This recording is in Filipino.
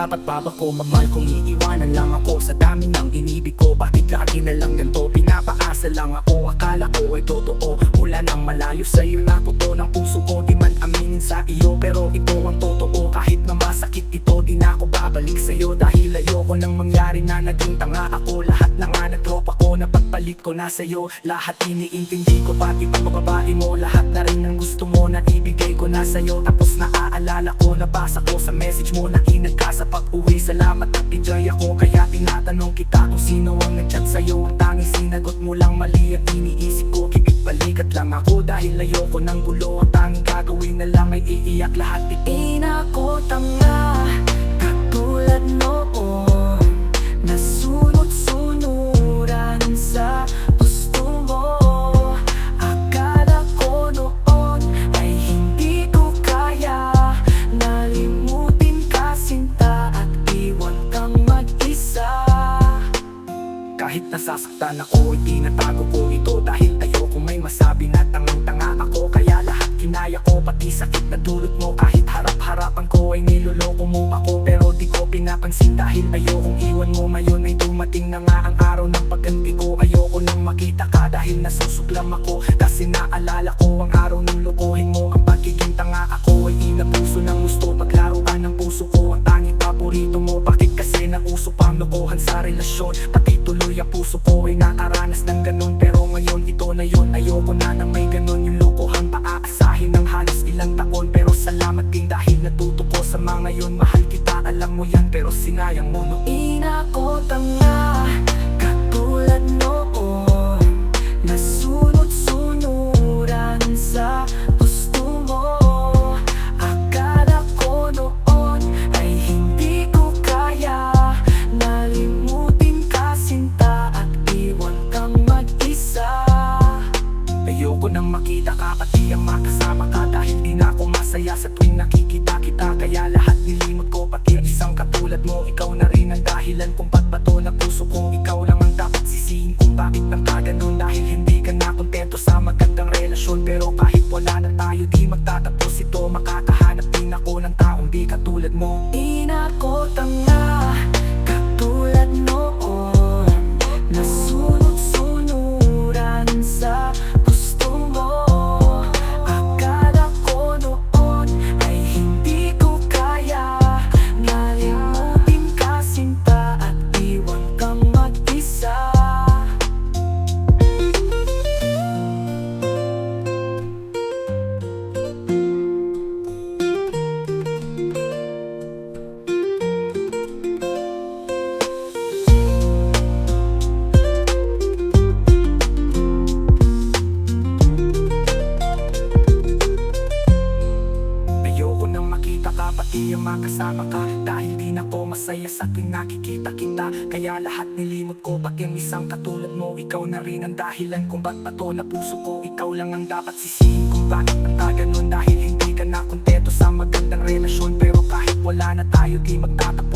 dapat pa ba ko magmahal kung iiwanan lang ako sa dami ng inibig ko? Bakit lagi na lang ganito? Pinapaasa lang ako, akala ko ay totoo. Mula nang malayo sa'yo natuto ng puso ko. Di man aminin sa iyo pero ito ang totoo. Kahit na masakit ito, di na ako babalik sa'yo. Dahil ayoko nang mangyari na naging tanga ako. Lahat na nga nagtropa ko, napagpalit ko na sa'yo. Lahat iniintindi ko, pati pagbababae mo. Lahat na rin ang gusto mo na ibigay ko na sa'yo. Tapos naaalala ko, nabasa ko sa message mo na inag ka sa pag-uwi. Salamat at enjoy ako, kaya tinatanong kita kung sino ang nag-chat sa'yo. Ang tanging sinagot mo lang mali at iniisip ko, kikip-balikat lang ako dahil ayoko ng gulo. Ang tanging gagawin na lang ay iiyak lahat ito. Inako tanga, katulad noon, nasunod-sunuran sa gusto mo. Akala ko noon ay hindi ko kaya, nalimutin ka sinta at iwan kang mag-isa. Kahit nasasaktan ako, itinatago ko ito dahil ayoko may masabi na tangang-tanga ako. Kaya lahat kinaya ko, pati sakit na dulot mo. Kahit harap-harapan ko ay niloloko mo ako, pero di ko pinapansin dahil ayokong iwan mo. Ngayon ay dumating na nga ang araw ng pagganti ko. Ayoko nang makita ka dahil nasusuklam ako, kasi naalala ko ang araw ng lokohin mo. Ang pagiging tanga ako ay inapuso ng gusto. Paglaro ka ng puso ko, ang tanging paborito mo. Bakit kasi nauso pa ang lokohan sa relasyon? Pati tuloy ang puso ko ay nakaranas ng ganun, pero ngayon ito na yun. Ayoko na nang may ganun, yung lokohan paaasahin ng halos ilang taon. Pero salamat din dahil natuto ko sa mga ngayon. Mahal kita, alam mo yan, pero sinayang mo no. Inako tanga, katulad noon, nasunod-sunuran sa gusto mo. Akala ko noon ay hindi ko kaya, nalimutin ka sinta at iwan kang mag-isa. Ayoko nang makita ka, pati ang makasama ka, dahil di na ako masaya sa tuwing nakikita kita. Kaya lahat nilimot ko, pati ang isang katulad mo. Ikaw na rin ang dahilan kung ba't bato na puso ko. Ikaw lang ang dapat sisihin kung bakit nang kaganon. Dahil hindi ka na kontento sa magandang relasyon, pero kahit wala na tayo, di magtatapos ito. Makakahanap din ako ng taong di katulad mo. Inako tanga, katulad noon, nasunod-sunuran sa gusto mo. Akala ko noon ay hindi ko kaya, nalimutin ka sinta at iwan kang mag-isa. Ayoko nang makita ka, pati ang makasama ka, dahil di na ko masaya sa tuwing nakikita kita. Kaya lahat nilimot ko, pati ang isang katulad mo. Ikaw na rin ang dahilan kung ba't bato na puso ko. Ikaw lang ang dapat sisihin kung bakit nagkaganon. Dahil hindi ka na kontento sa magandang relasyon, pero kahit wala na tayo, di magtatapos